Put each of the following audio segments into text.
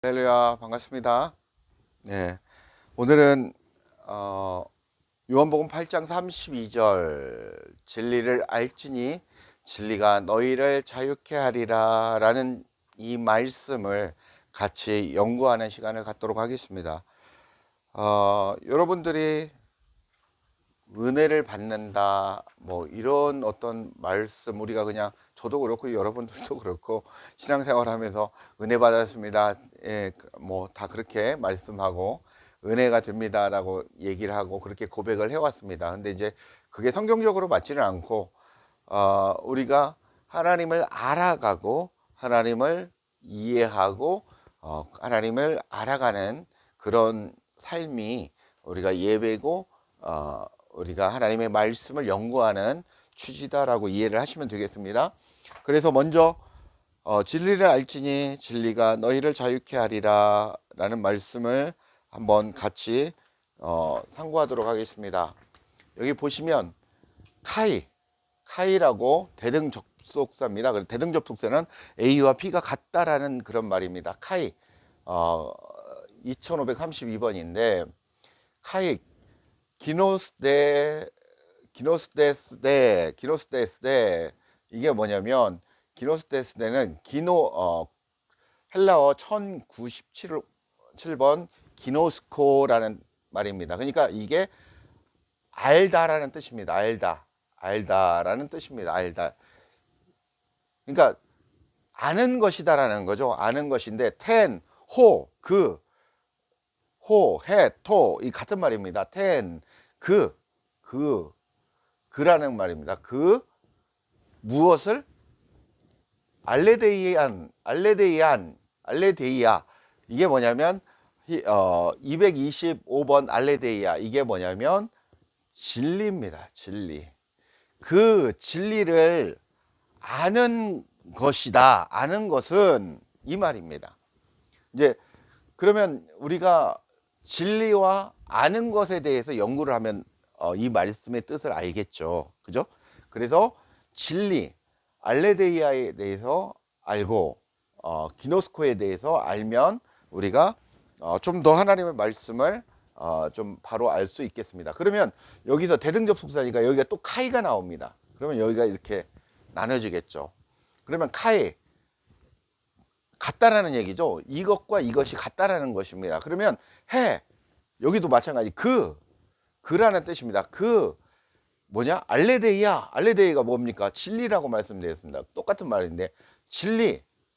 할렐루야, 반갑습니다. 네, 오늘은 요한복음 8장 32절 진리를 알지니 진리가 너희를 자유케 하리라 라는 이 말씀을 같이 연구하는 시간을 갖도록 하겠습니다. 여러분들이 은혜를 받는다 뭐 이런 어떤 말씀, 우리가 그냥 저도 그렇고 여러분들도 그렇고 신앙생활하면서 은혜 받았습니다, 예, 뭐 다 그렇게 말씀하고 은혜가 됩니다라고 얘기를 하고 그렇게 고백을 해왔습니다. 근데 이제 그게 성경적으로 맞지는 않고 우리가 하나님을 알아가고 하나님을 이해하고 하나님을 알아가는 그런 삶이 우리가 예배고 우리가 하나님의 말씀을 연구하는 취지다라고 이해를 하시면 되겠습니다. 그래서 먼저 진리를 알지니 진리가 너희를 자유케 하리라 라는 말씀을 한번 같이 상고하도록 하겠습니다. 여기 보시면 카이라고 대등접속사입니다. 대등접속사는 A와 B가 같다라는 그런 말입니다. 카이 2532번인데 카이 기노스데스데 이게 뭐냐면 기노스데스데는 헬라어 1097번 기노스코라는 말입니다. 그러니까 이게 알다라는 뜻입니다. 알다라는 뜻입니다. 알다. 그러니까 아는 것이다라는 거죠. 아는 것인데 이 같은 말입니다. 그라는 말입니다. 무엇을 알레데이아 이게 뭐냐면 225번 알레데이아 이게 뭐냐면 진리입니다. 진리. 그 진리를 아는 것이다. 아는 것은 이 말입니다. 이제 그러면 우리가 진리와 아는 것에 대해서 연구를 하면 이 말씀의 뜻을 알겠죠. 그죠? 그래서 진리, 알레데이아에 대해서 알고 기노스코에 대해서 알면 우리가 좀 더 하나님의 말씀을 좀 바로 알 수 있겠습니다. 그러면 여기서 대등접속사니까 여기가 또 카이가 나옵니다. 그러면 여기가 이렇게 나눠지겠죠. 그러면 카이 같다라는 얘기죠. 이것과 이것이 같다라는 것입니다. 그러면 여기도 마찬가지 그라는 뜻입니다. 알레데이가 뭡니까? 진리라고 말씀드렸습니다. 똑같은 말인데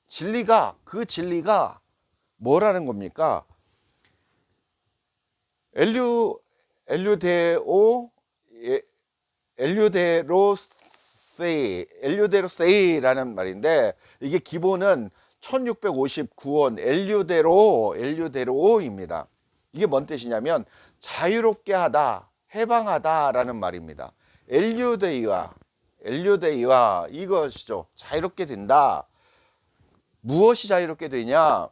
진리가 뭐라는 겁니까? 엘류데로세이라는 말인데 이게 기본은 1659원 엘류데로입니다. 이게 뭔 뜻이냐면 자유롭게 하다, 해방하다라는 말입니다. 엘류데이와 이것이죠. 자유롭게 무엇이 자유롭게 되냐?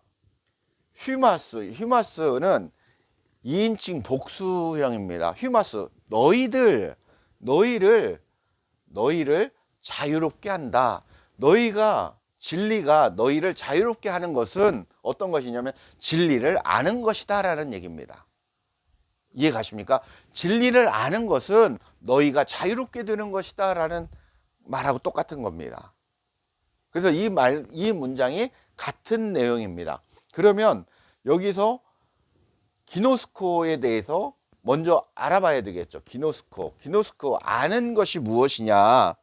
휴마스는 2인칭 복수형입니다. 휴마스, 너희를 자유롭게 한다. 진리가 너희를 자유롭게 하는 것은 어떤 것이냐면 진리를 아는 것이다 라는 얘기입니다. 이해 가십니까? 진리를 아는 것은 너희가 자유롭게 되는 것이다 라는 말하고 똑같은 겁니다. 그래서 이 문장이 같은 내용입니다. 그러면 여기서 기노스코에 대해서 먼저 알아봐야 되겠죠. 기노스코 아는 것이 무엇이냐?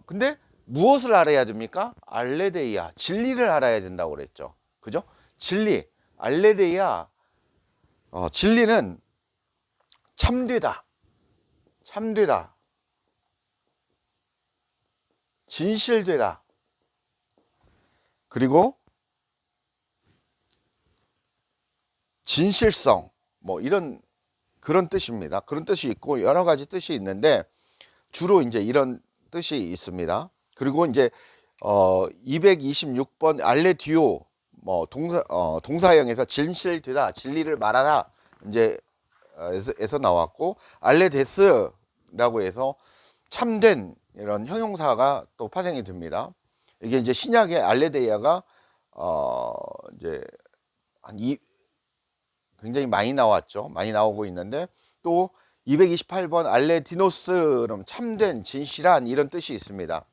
근데 무엇을 알아야 됩니까? 알레데이아, 진리를 알아야 된다고 그랬죠. 그죠? 알레데이아, 진리는 참되다, 진실되다, 그리고 진실성, 뭐 그런 뜻입니다. 그런 뜻이 있고 여러 가지 뜻이 있는데 주로 이제 이런 뜻이 있습니다. 그리고 이제 226번 알레디오 뭐 동사형에서 진실되다, 진리를 말하다 이제 에서 나왔고 알레데스라고 해서 참된 이런 형용사가 또 파생이 됩니다. 이게 이제 신약의 알레데이아가 이제 굉장히 많이 나왔죠. 많이 나오고 있는데, 또 228번 알레디노스, 그럼 참된, 진실한, 이런 뜻이 있습니다.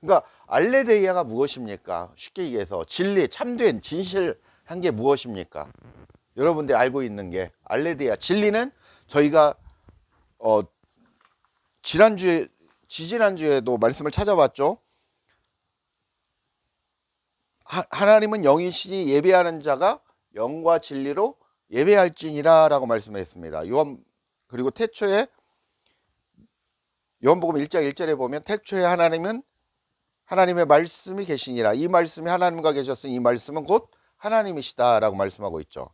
그러니까 알레데이아가 무엇입니까? 쉽게 얘기해서 진리, 참된, 진실한 게 무엇입니까? 여러분들이 알고 있는 게 알레데이아, 진리는 저희가 지지난주에도 말씀을 찾아봤죠. 하나님은 영이시니 예배하는 자가 영과 진리로 예배할지니라 라고 말씀했습니다. 그리고 태초에 요한복음 1장 1절에 보면 태초에 하나님의 말씀이 계시니라. 이 말씀이 하나님과 계셨으니 이 말씀은 곧 하나님이시다 라고 말씀하고 있죠.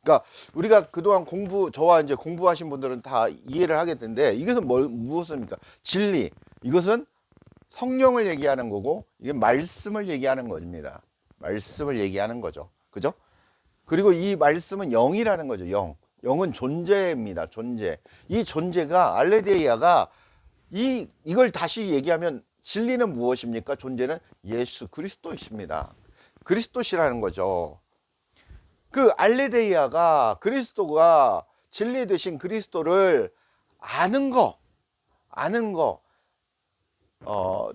그러니까 우리가 그동안 저와 이제 공부하신 분들은 다 이해를 하게 되는데, 이것은 무엇입니까? 진리. 이것은 성령을 얘기하는 거고, 이게 말씀을 얘기하는 겁니다. 말씀을 얘기하는 거죠. 그죠? 그리고 이 말씀은 영이라는 거죠. 영은 존재입니다. 존재. 이 존재가, 알레데이아가, 이걸 다시 얘기하면 진리는 무엇입니까? 존재는 예수 그리스도이십니다. 그리스도시라는 거죠. 그 알레데이아가, 그리스도가, 진리 되신 그리스도를 아는 거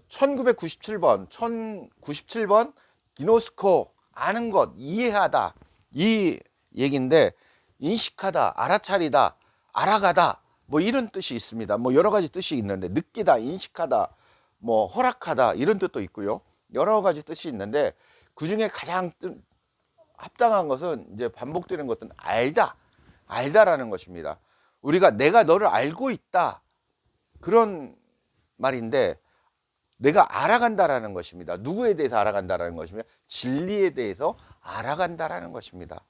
1097번 기노스코, 아는 것, 이해하다, 이 얘기인데, 인식하다, 알아차리다, 알아가다, 뭐 이런 뜻이 있습니다. 뭐 여러 가지 뜻이 있는데, 느끼다, 인식하다, 뭐 허락하다, 이런 뜻도 있고요. 여러 가지 뜻이 있는데, 그 중에 가장 합당한 것은, 이제 반복되는 것은 알다라는 것입니다. 우리가 내가 너를 알고 있다, 그런 말인데, 내가 알아간다라는 것입니다. 누구에 대해서 알아간다라는 것입니다. 진리에 대해서 알아간다라는 것입니다.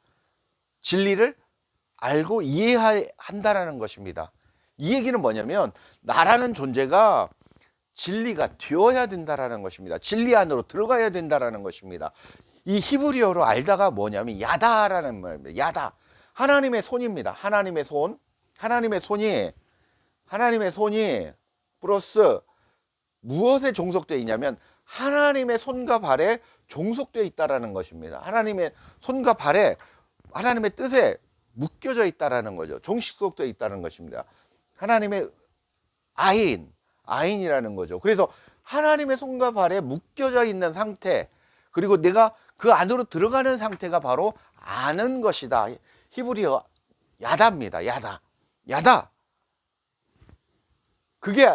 진리를 알고 이해한다라는 것입니다. 이 얘기는 뭐냐면, 나라는 존재가 진리가 되어야 된다라는 것입니다. 진리 안으로 들어가야 된다라는 것입니다. 이 히브리어로 알다가 뭐냐면 야다라는 말입니다. 야다. 하나님의 손입니다. 하나님의 손이 플러스 무엇에 종속되어 있냐면 하나님의 손과 발에 종속되어 있다라는 것입니다. 하나님의 손과 발에 하나님의 뜻에 묶여져 있다라는 거죠. 종식되어 있다는 것입니다. 하나님의 아인이라는 거죠. 그래서 하나님의 손과 발에 묶여져 있는 상태, 그리고 내가 그 안으로 들어가는 상태가 바로 아는 것이다. 히브리어 야다입니다. 야다. 그게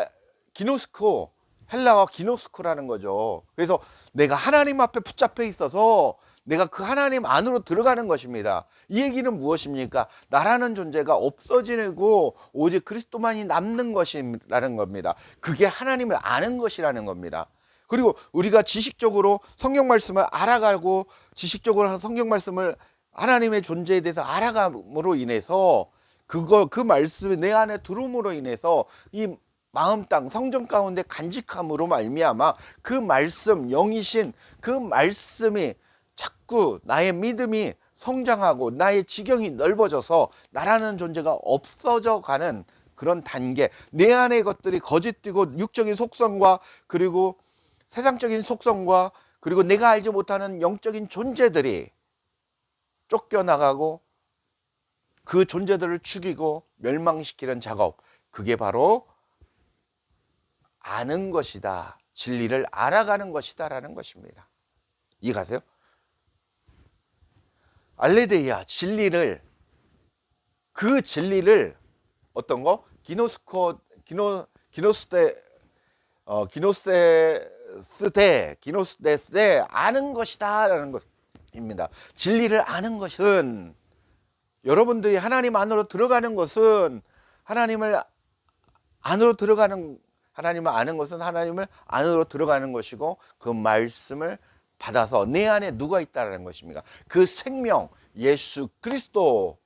기노스코, 헬라어 기노스코라는 거죠. 그래서 내가 하나님 앞에 붙잡혀 있어서 내가 그 하나님 안으로 들어가는 것입니다. 이 얘기는 무엇입니까? 나라는 존재가 없어지고 오직 그리스도만이 남는 것이라는 겁니다. 그게 하나님을 아는 것이라는 겁니다. 그리고 우리가 지식적으로 성경 말씀을 알아가고, 지식적으로 성경 말씀을, 하나님의 존재에 대해서 알아감으로 인해서, 그 말씀이 내 안에 들어옴으로 인해서 이 마음 땅 성전 가운데 간직함으로 말미암아 그 말씀, 영이신 그 말씀이 자꾸 나의 믿음이 성장하고 나의 지경이 넓어져서 나라는 존재가 없어져 가는 그런 단계, 내 안의 것들이 거짓되고 육적인 속성과, 그리고 세상적인 속성과, 그리고 내가 알지 못하는 영적인 존재들이 쫓겨나가고 그 존재들을 죽이고 멸망시키는 작업, 그게 바로 아는 것이다. 진리를 알아가는 것이다 라는 것입니다. 이해가세요? 알레데이아, 그 진리를 어떤 거? 기노스데스데 아는 것이다 라는 것입니다. 진리를 아는 것은, 여러분들이 하나님 안으로 들어가는 것은, 하나님을 아는 것은 하나님을 안으로 들어가는 것이고, 그 말씀을 받아서 내 안에 누가 있다는 것입니다. 그 생명, 예수 그리스도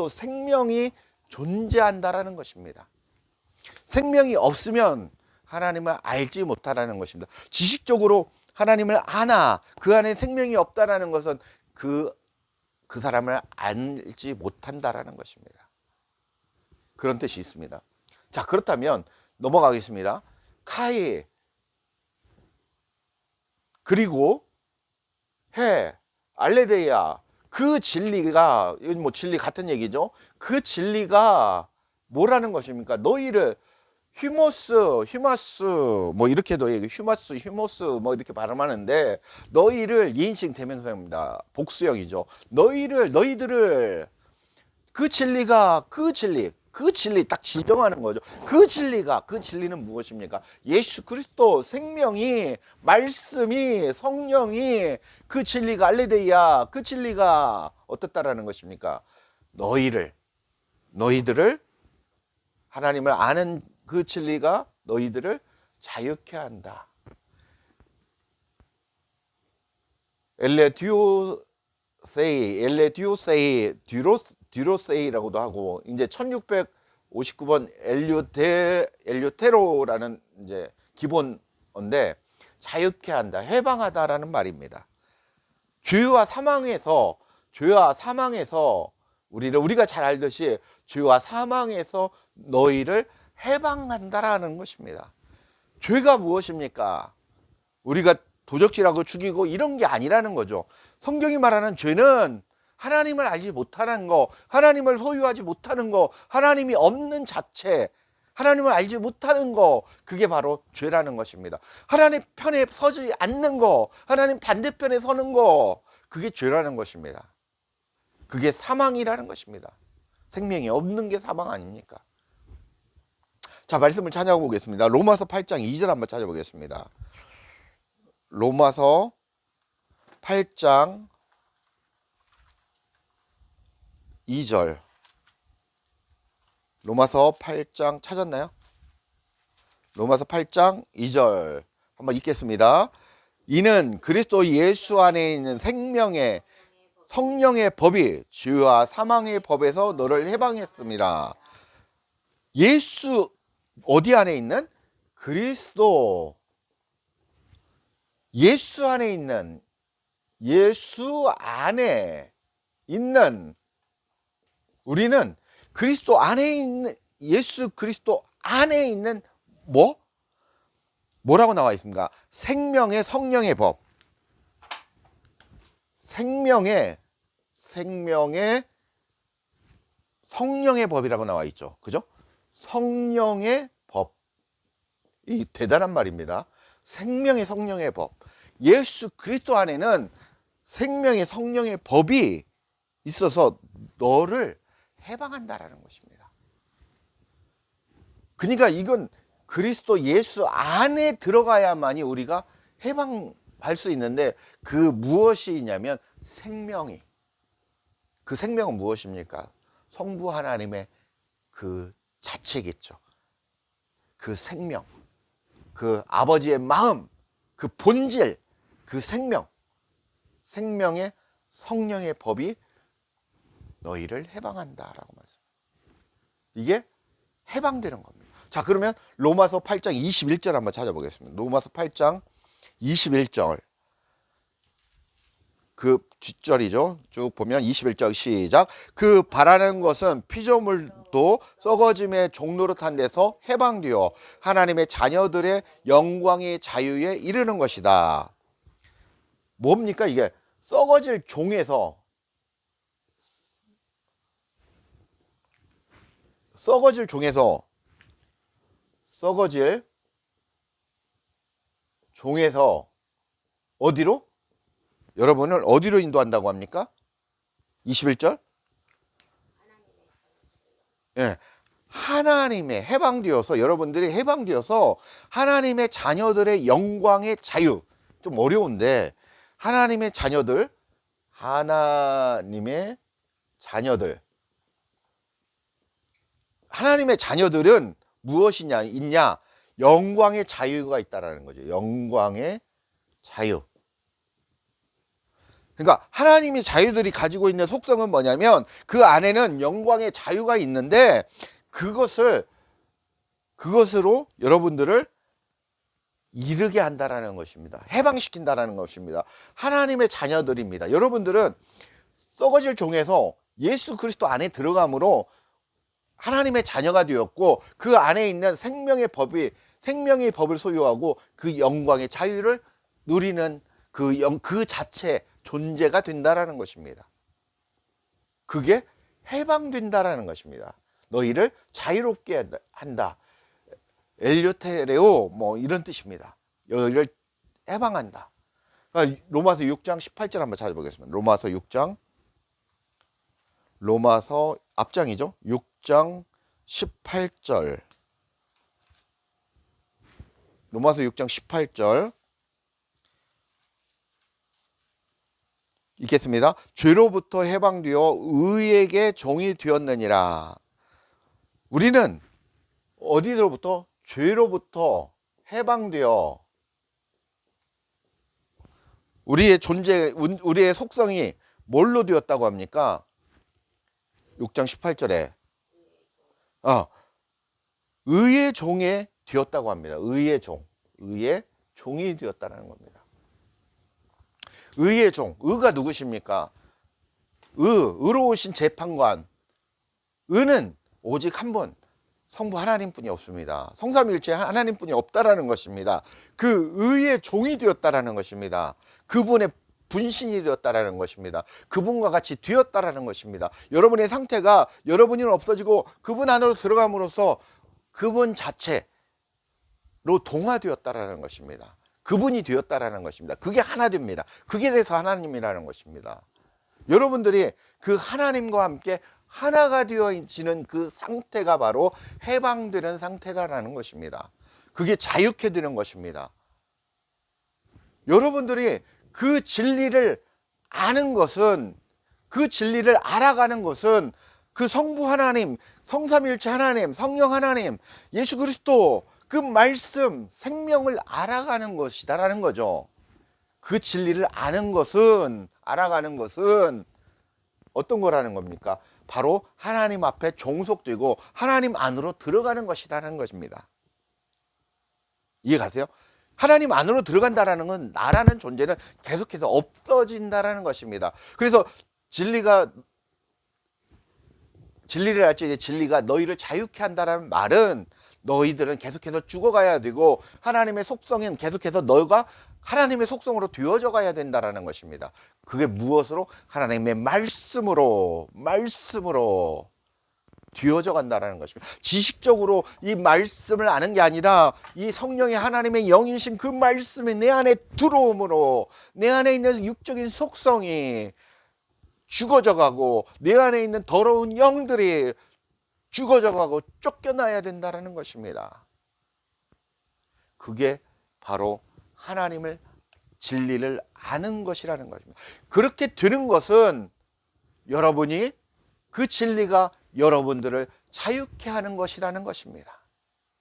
생명이 존재한다라는 것입니다. 생명이 없으면 하나님을 알지 못하라는 것입니다. 지식적으로 하나님을 아나 그 안에 생명이 없다라는 것은 그 사람을 알지 못한다라는 것입니다. 그런 뜻이 있습니다. 자, 그렇다면 넘어가겠습니다. 카이, 그리고 해, 알레데야. 그 진리가, 이건 뭐 진리 같은 얘기죠. 그 진리가 뭐라는 것입니까? 너희를 휴머스 뭐 이렇게도 얘기, 휴머스 뭐 이렇게 발음하는데, 너희를 이인칭 대명사입니다. 복수형이죠. 너희들을, 그 진리 딱 지정하는 거죠. 그 진리는 무엇입니까? 예수 그리스도, 생명이, 말씀이, 성령이, 그 진리가 알레데이야. 그 진리가 어떻다라는 것입니까? 너희들을, 하나님을 아는 그 진리가 너희들을 자유케 한다. 듀로세이라고도 하고, 이제 1659번 엘류테로라는 이제 기본어인데, 자유케 한다, 해방하다라는 말입니다. 죄와 사망에서 우리가 잘 알듯이 죄와 사망에서 너희를 해방한다라는 것입니다. 죄가 무엇입니까? 우리가 도적질하고 죽이고 이런 게 아니라는 거죠. 성경이 말하는 죄는 하나님을 알지 못하는 거, 하나님을 소유하지 못하는 거, 하나님이 없는 자체, 하나님을 알지 못하는 거, 그게 바로 죄라는 것입니다. 하나님 편에 서지 않는 거, 하나님 반대편에 서는 거, 그게 죄라는 것입니다. 그게 사망이라는 것입니다. 생명이 없는 게 사망 아닙니까? 자, 말씀을 찾아보겠습니다. 로마서 8장 2절 한번 찾아보겠습니다. 로마서 8장 2절. 로마서 8장 찾았나요? 로마서 8장 2절 한번 읽겠습니다. 이는 그리스도 예수 안에 있는 생명의 성령의 법이 죄와 사망의 법에서 너를 해방했습니다. 예수, 어디 안에 있는? 그리스도, 예수 안에 있는 우리는 그리스도 안에 있는, 예수 그리스도 안에 있는 뭐라고 나와 있습니까? 생명의 성령의 법. 생명의 성령의 법이라고 나와 있죠. 그죠? 성령의 법. 이 대단한 말입니다. 생명의 성령의 법. 예수 그리스도 안에는 생명의 성령의 법이 있어서 너를 해방한다라는 것입니다. 그러니까 이건 그리스도 예수 안에 들어가야만이 우리가 해방할 수 있는데, 그 무엇이냐면 생명이, 그 생명은 무엇입니까? 성부 하나님의 그 자체겠죠. 그 생명, 그 아버지의 마음, 그 본질, 그 생명의 성령의 법이 너희를 해방한다라고 말씀. 이게 해방되는 겁니다. 자, 그러면 로마서 8장 21절 한번 찾아보겠습니다. 로마서 8장 21절. 그 뒷절이죠. 쭉 보면 21절 시작. 그 바라는 것은 피조물도 썩어짐의 종노릇한 데서 해방되어 하나님의 자녀들의 영광의 자유에 이르는 것이다. 뭡니까 이게? 썩어질 종에서 어디로? 여러분을 어디로 인도한다고 합니까? 21절? 예. 하나님의 해방되어서, 여러분들이 해방되어서 하나님의 자녀들의 영광의 자유. 좀 어려운데, 하나님의 자녀들은 있냐? 영광의 자유가 있다라는 거죠. 영광의 자유. 그러니까 하나님의 자유들이 가지고 있는 속성은 뭐냐면, 그 안에는 영광의 자유가 있는데, 그것으로 여러분들을 이르게 한다라는 것입니다. 해방시킨다라는 것입니다. 하나님의 자녀들입니다. 여러분들은 썩어질 종에서 예수 그리스도 안에 들어감으로 하나님의 자녀가 되었고, 그 안에 있는 생명의 법을 소유하고 그 영광의 자유를 누리는 그 자체, 존재가 된다라는 것입니다. 그게 해방된다라는 것입니다. 너희를 자유롭게 한다. 엘료테레오 뭐 이런 뜻입니다. 너희를 해방한다. 그러니까 로마서 6장 18절 한번 찾아보겠습니다. 로마서 앞장이죠. 6장 18절. 로마서 6장 18절 읽겠습니다. 죄로부터 해방되어 의에게 종이 되었느니라. 우리는 어디로부터? 죄로부터 해방되어 우리의 존재, 우리의 속성이 뭘로 되었다고 합니까? 6장 18절에 의의 종에 되었다고 합니다. 의의 종이 되었다는 겁니다. 의의 종, 의가 누구십니까? 의로우신 재판관. 의는 오직 한 분, 성부 하나님뿐이 없습니다. 성삼위일체 하나님뿐이 없다라는 것입니다. 그 의의 종이 되었다라는 것입니다. 그분의 분신이 되었다라는 것입니다. 그분과 같이 되었다라는 것입니다. 여러분의 상태가 여러분이 없어지고 그분 안으로 들어감으로써 그분 자체로 동화되었다라는 것입니다. 그분이 되었다라는 것입니다. 그게 하나 됩니다. 그게 돼서 하나님이라는 것입니다. 여러분들이 그 하나님과 함께 하나가 되어지는 그 상태가 바로 해방되는 상태다라는 것입니다. 그게 자유케 되는 것입니다. 여러분들이 그 진리를 아는 것은, 그 진리를 알아가는 것은 그 성부 하나님, 성삼위일체 하나님, 성령 하나님, 예수 그리스도 그 말씀, 생명을 알아가는 것이다라는 거죠. 그 진리를 아는 것은, 알아가는 것은 어떤 거라는 겁니까? 바로 하나님 앞에 종속되고 하나님 안으로 들어가는 것이라는 것입니다. 이해가세요? 하나님 안으로 들어간다라는 건 나라는 존재는 계속해서 없어진다라는 것입니다. 그래서 진리를 알지 진리가 너희를 자유케 한다라는 말은 너희들은 계속해서 죽어가야 되고 하나님의 속성은 계속해서 너가 하나님의 속성으로 되어져 가야 된다라는 것입니다. 그게 무엇으로? 하나님의 말씀으로 되어져 간다라는 것입니다. 지식적으로 이 말씀을 아는 게 아니라 이 성령의 하나님의 영이신 그 말씀이 내 안에 들어옴으로 내 안에 있는 육적인 속성이 죽어져 가고 내 안에 있는 더러운 영들이 죽어져 가고 쫓겨나야 된다라는 것입니다. 그게 바로 하나님을 진리를 아는 것이라는 것입니다. 그렇게 되는 것은 여러분이 그 진리가 여러분들을 자유케 하는 것이라는 것입니다.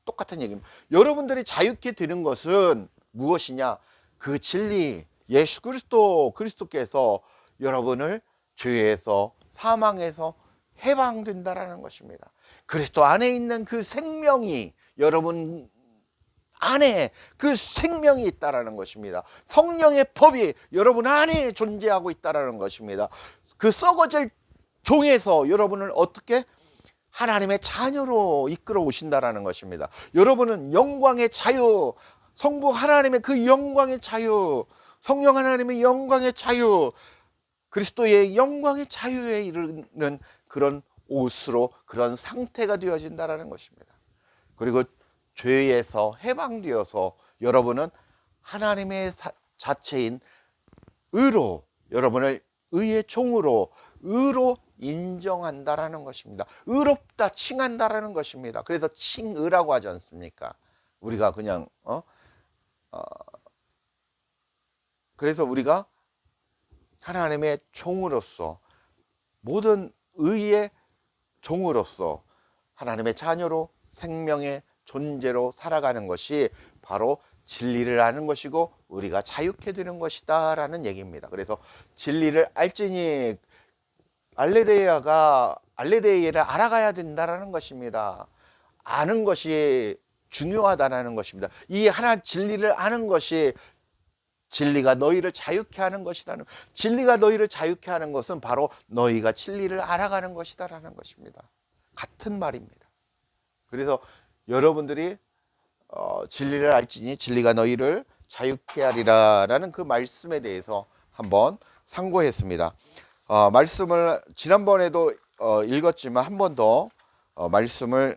똑같은 얘기입니다. 여러분들이 자유케 되는 것은 무엇이냐? 그 진리, 예수 그리스도께서 여러분을 죄에서 사망에서 해방된다라는 것입니다. 그리스도 안에 있는 그 생명이 여러분 안에 그 생명이 있다라는 것입니다. 성령의 법이 여러분 안에 존재하고 있다라는 것입니다. 그 썩어질 종에서 여러분을 어떻게 하나님의 자녀로 이끌어 오신다라는 것입니다. 여러분은 영광의 자유, 성부 하나님의 그 영광의 자유, 성령 하나님의 영광의 자유, 그리스도의 영광의 자유에 이르는 그런 옷으로 그런 상태가 되어진다라는 것입니다. 그리고 죄에서 해방되어서 여러분은 하나님의 자체인 의로 여러분을 의의 종으로 의로 인정한다라는 것입니다. 의롭다 칭한다라는 것입니다. 그래서 칭의라고 하지 않습니까? 우리가 그냥 그래서 우리가 하나님의 종으로서 모든 의의 종으로서 하나님의 자녀로 생명의 존재로 살아가는 것이 바로 진리를 아는 것이고 우리가 자유케 되는 것이다 라는 얘기입니다. 그래서 진리를 알지니 알레데이를 알아가야 된다라는 것입니다. 아는 것이 중요하다는 것입니다. 이 하나 진리를 아는 것이 진리가 너희를 자유케 하는 것이라는, 진리가 너희를 자유케 하는 것은 바로 너희가 진리를 알아가는 것이다라는 것입니다. 같은 말입니다. 그래서 여러분들이 진리를 알지니 진리가 너희를 자유케 하리라라는 그 말씀에 대해서 한번 상고했습니다. 말씀을 지난번에도 읽었지만 한 번 더 말씀을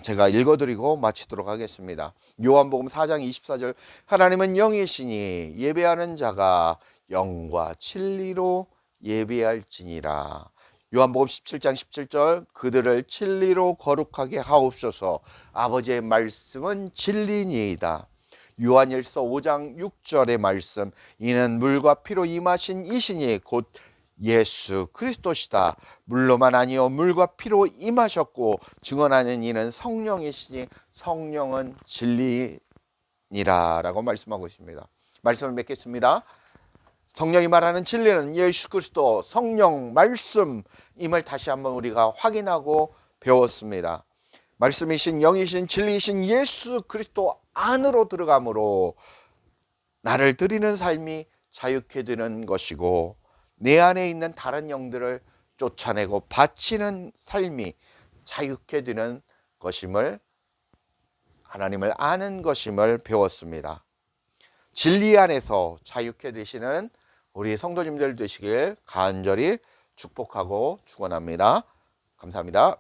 제가 읽어드리고 마치도록 하겠습니다. 요한복음 4장 24절 하나님은 영이시니 예배하는 자가 영과 진리로 예배할지니라. 요한복음 17장 17절 그들을 진리로 거룩하게 하옵소서. 아버지의 말씀은 진리니이다. 요한일서 5장 6절의 말씀 이는 물과 피로 임하신 이시니 곧 예수 그리스도시다. 물로만 아니요 물과 피로 임하셨고 증언하는 이는 성령이시니 성령은 진리니라 라고 말씀하고 있습니다. 말씀을 맺겠습니다. 성령이 말하는 진리는 예수 그리스도 성령 말씀임을 다시 한번 우리가 확인하고 배웠습니다. 말씀이신 영이신 진리이신 예수 그리스도 안으로 들어감으로 나를 드리는 삶이 자유케 되는 것이고 내 안에 있는 다른 영들을 쫓아내고 바치는 삶이 자유케 되는 것임을 하나님을 아는 것임을 배웠습니다. 진리 안에서 자유케 되시는 우리 성도님들 되시길 간절히 축복하고 축원합니다. 감사합니다.